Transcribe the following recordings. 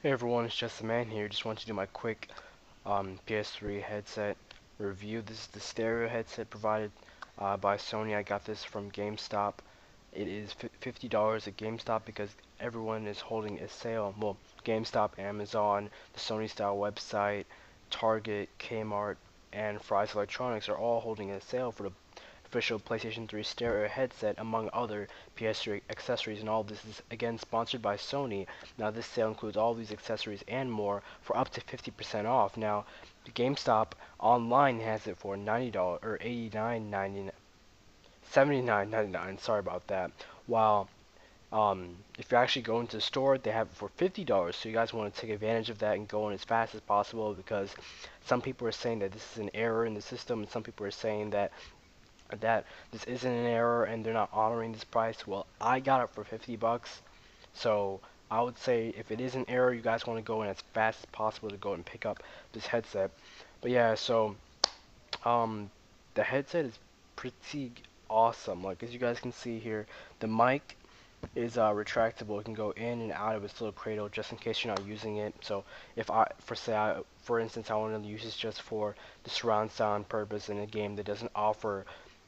Hey everyone, it's Jesszman here. Just want to do my quick PS3 headset review. This is the stereo headset provided by Sony. I got this from GameStop. It is $50 at GameStop because everyone is holding a sale. Well, GameStop, Amazon, the Sony style website, Target, Kmart, and Fry's Electronics are all holding a sale for the official PlayStation 3 stereo headset, among other PS3 accessories, and all this is again sponsored by Sony. Now this sale includes all these accessories and more for up to 50% off. Now GameStop online has it for $90 or 89.99, 79.99. Sorry about that. While if you're actually going to the store, they have it for $50. So you guys want to take advantage of that and go in as fast as possible, because some people are saying that this is an error in the system, and some people are saying that this isn't an error and they're not honoring this price. Well, I got it for 50 bucks, so I would say if it is an error, you guys want to go in as fast as possible to go and pick up this headset. But yeah, so um the headset is pretty awesome. Like, as you guys can see here, the mic is retractable. It can go in and out of its little cradle just in case you're not using it. So if for instance, I want to use this just for the surround sound purpose in a game that doesn't offer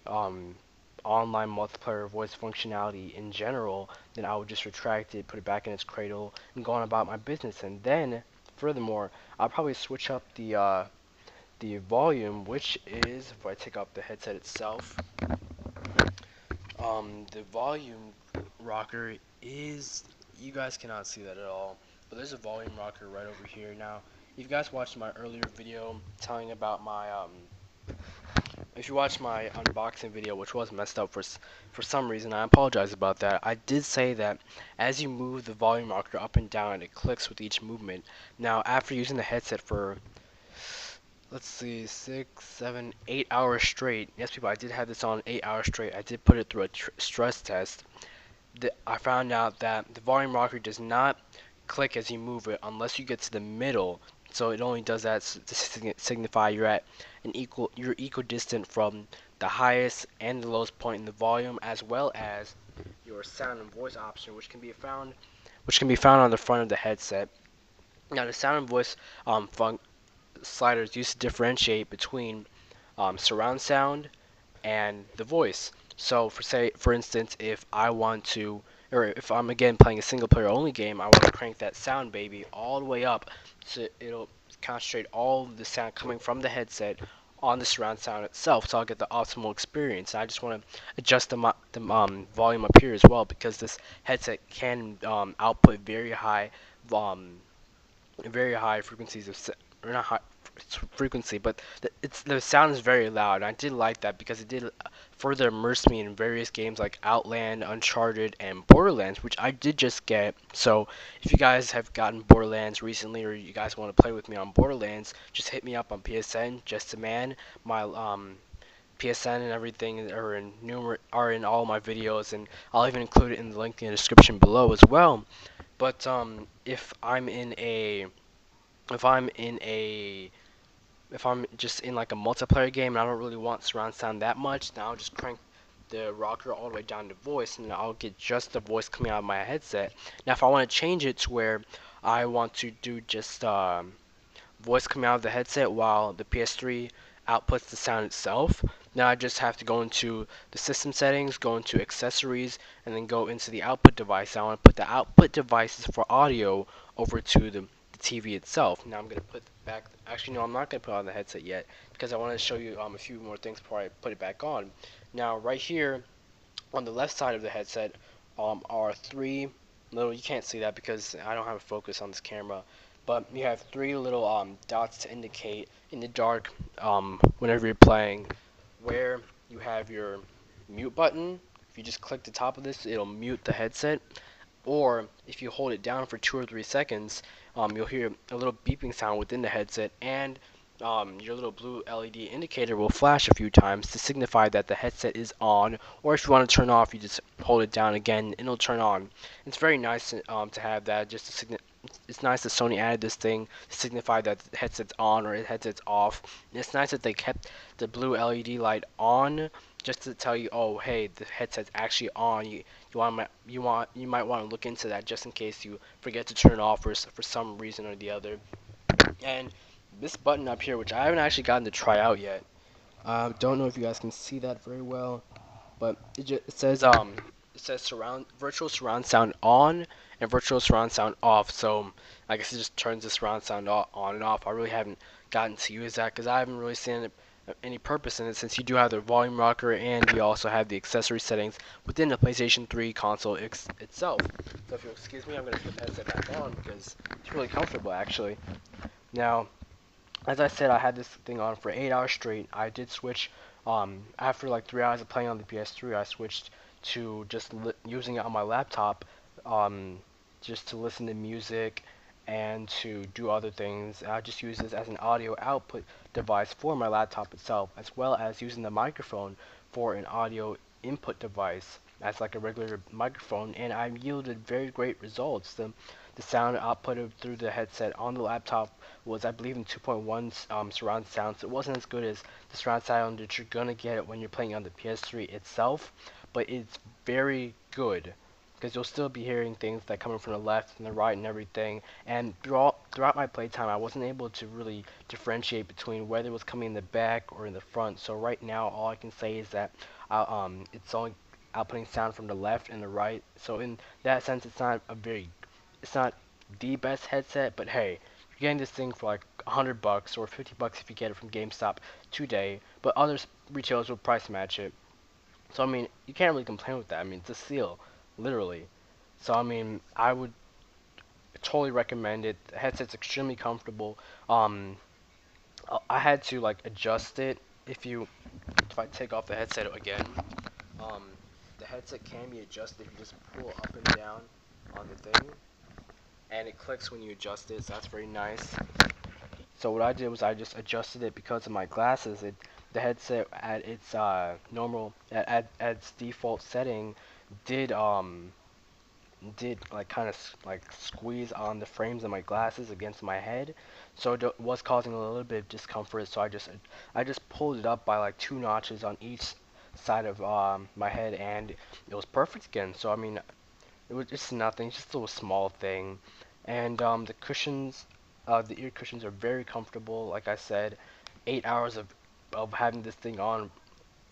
um, online multiplayer voice functionality in general, then I would just retract it, put it back in its cradle, and go on about my business. And then, furthermore, I'll probably switch up the volume, which is, if I take off the headset itself, the volume rocker is, you guys cannot see that at all, but there's a volume rocker right over here. Now, if you guys watched my earlier video telling about my if you watched my unboxing video, which was messed up for some reason, I apologize about that. I did say that as you move the volume rocker up and down, it clicks with each movement. Now, after using the headset for, let's see, 6, 7, 8 hours straight. Yes, people, I did have this on 8 hours straight. I did put it through a stress test. I found out that the volume rocker does not click as you move it unless you get to the middle. So it only does that to signify you're equidistant from the highest and the lowest point in the volume, as well as your sound and voice option, which can be found on the front of the headset. Now, the sound and voice sliders used to differentiate between surround sound and the voice. So for instance, if I want to, or if I'm again playing a single player only game, I want to crank that sound baby all the way up so it'll concentrate all of the sound coming from the headset on the surround sound itself, so I'll get the optimal experience. I just want to adjust the volume up here as well, because this headset can output very high frequencies of or not high frequency, but the sound is very loud. And I did like that because it did further immerse me in various games like Outland, Uncharted, and Borderlands, which I did just get. So if you guys have gotten Borderlands recently, or you guys want to play with me on Borderlands, just hit me up on PSN, just a man. My PSN and everything are in all my videos, and I'll even include it in the link in the description below as well. But if I'm in a if I'm just in like a multiplayer game and I don't really want surround sound that much, then I'll just crank the rocker all the way down to voice, and I'll get just the voice coming out of my headset. Now, if I want to change it to where I want to do just voice coming out of the headset while the PS3 outputs the sound itself, now I just have to go into the system settings, go into accessories, and then go into the output device. I want to put the output devices for audio over to the TV itself. Now I'm going to put back, actually no, I'm not going to put on the headset yet, because I want to show you a few more things before I put it back on. Now right here on the left side of the headset are three little, you can't see that because I don't have a focus on this camera, but you have three little dots to indicate in the dark whenever you're playing, where you have your mute button. If you just click the top of this, it'll mute the headset, or if you hold it down for 2 or 3 seconds, you'll hear a little beeping sound within the headset, and your little blue LED indicator will flash a few times to signify that the headset is on, or if you want to turn off, you just hold it down again and it'll turn on. It's very nice to have that. It's nice that Sony added this thing to signify that the headset's on or the headset's off. And it's nice that they kept the blue LED light on just to tell you, oh, hey, the headset's actually on. You might want to look into that just in case you forget to turn it off for some reason or the other. And this button up here, which I haven't actually gotten to try out yet. Don't know if you guys can see that very well, but it says surround virtual surround sound on and virtual surround sound off. So I guess it just turns the surround sound on and off. I really haven't gotten to use that because I haven't really seen any purpose in it, since you do have the volume rocker and you also have the accessory settings within the PlayStation 3 console itself. So if you'll excuse me, I'm gonna put the headset back on because it's really comfortable actually. Now, as I said, I had this thing on for 8 hours straight. I did switch, after like 3 hours of playing on the PS3, I switched to just using it on my laptop, um, just to listen to music and to do other things. I just use this as an audio output device for my laptop itself, as well as using the microphone for an audio input device as like a regular microphone, and I yielded very great results. The sound outputted through the headset on the laptop was, I believe, in 2.1 surround sound, so it wasn't as good as the surround sound that you're gonna get when you're playing on the PS3 itself, but it's very good because you'll still be hearing things that coming from the left and the right and everything. And throughout my playtime, I wasn't able to really differentiate between whether it was coming in the back or in the front. So right now, all I can say is that it's only outputting sound from the left and the right. So in that sense, it's not the best headset, but hey, you're getting this thing for like $100 or $50 if you get it from GameStop today, but other retailers will price match it. So I mean, you can't really complain with that. I mean, it's a steal, literally. So I mean, I would totally recommend it. The headset's extremely comfortable. I had to like adjust it. If I take off the headset again, um, the headset can be adjusted if you just pull up and down on the thing, and it clicks when you adjust it. So that's very nice. So what I did was I just adjusted it because of my glasses. The headset at its at its default setting did did like kind of like squeeze on the frames of my glasses against my head, so it was causing a little bit of discomfort. So I just pulled it up by like 2 notches on each side of my head, and it was perfect again. So I mean, it was just nothing, just a little small thing. And the cushions, the ear cushions are very comfortable. Like I said, 8 hours of having this thing on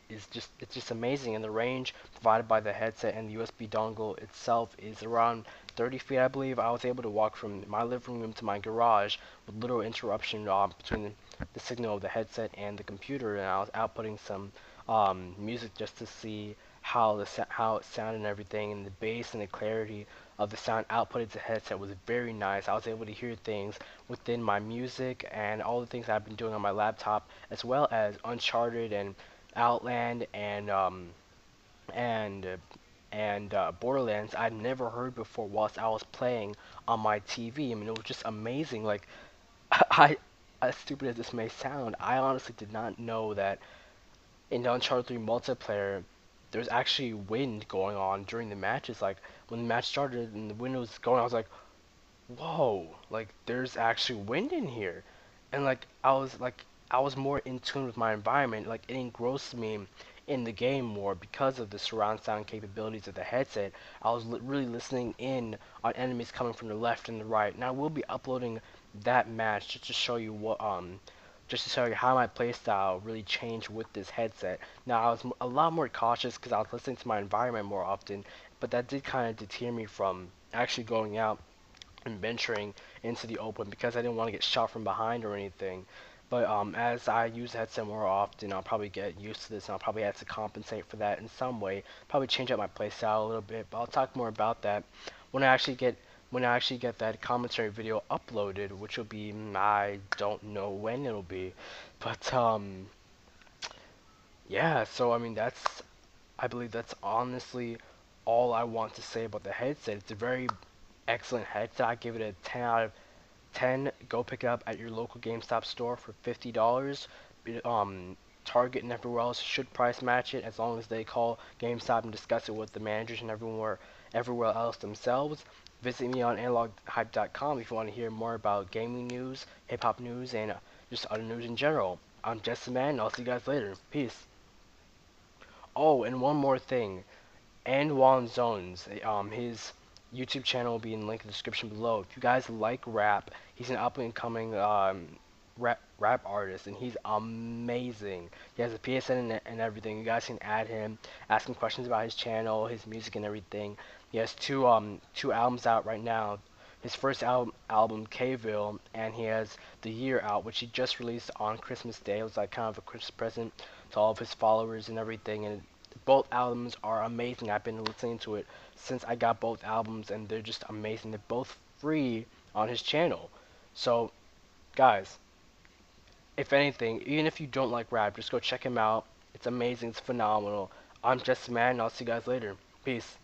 is it's just amazing. And the range provided by the headset and the USB dongle itself is around 30 feet, I believe. I was able to walk from my living room to my garage with little interruption between the signal of the headset and the computer, and I was outputting some music just to see how it sounded and everything, and the bass and the clarity of the sound outputted to the headset was very nice. I was able to hear things within my music and all the things I've been doing on my laptop, as well as Uncharted and Outland and uh, and Borderlands I'd never heard before whilst I was playing on my TV. I mean, it was just amazing. Like, I, as stupid as this may sound, I honestly did not know that in the Uncharted 3 multiplayer, there's actually wind going on during the matches. Like, when the match started and the wind was going, I was like, whoa, like, there's actually wind in here. And, like, I was more in tune with my environment. Like, it engrossed me in the game more because of the surround sound capabilities of the headset. I was really listening in on enemies coming from the left and the right. And I will be uploading that match just to show you just to show you how my playstyle really changed with this headset. Now, I was a lot more cautious because I was listening to my environment more often, but that did kind of deter me from actually going out and venturing into the open because I didn't want to get shot from behind or anything. But as I use the headset more often, I'll probably get used to this, and I'll probably have to compensate for that in some way. Probably change up my playstyle a little bit, but I'll talk more about that when I actually get that commentary video uploaded, which will be, I don't know when it'll be, but yeah. So I mean, I believe that's honestly all I want to say about the headset. It's a very excellent headset. I give it a 10 out of 10, go pick it up at your local GameStop store for $50. Target and everywhere else should price match it as long as they call GameStop and discuss it with the managers and everywhere else themselves. Visit me on analoghype.com if you want to hear more about gaming news, hip hop news, and just other news in general. I'm Jesszman, and I'll see you guys later. Peace. Oh, and one more thing. Andwan Zonez, his YouTube channel will be in the link in the description below. If you guys like rap, he's an up and coming rap artist, and he's amazing. He has a PSN and everything. You guys can add him, ask him questions about his channel, his music, and everything. He has two albums out right now. His first album Kville, and he has The Year out, which he just released on Christmas Day. It was like kind of a Christmas present to all of his followers and everything. And both albums are amazing. I've been listening to it since I got both albums, and they're just amazing. They're both free on his channel. So, guys, if anything, even if you don't like rap, just go check him out. It's amazing. It's phenomenal. I'm Jesszman, and I'll see you guys later. Peace.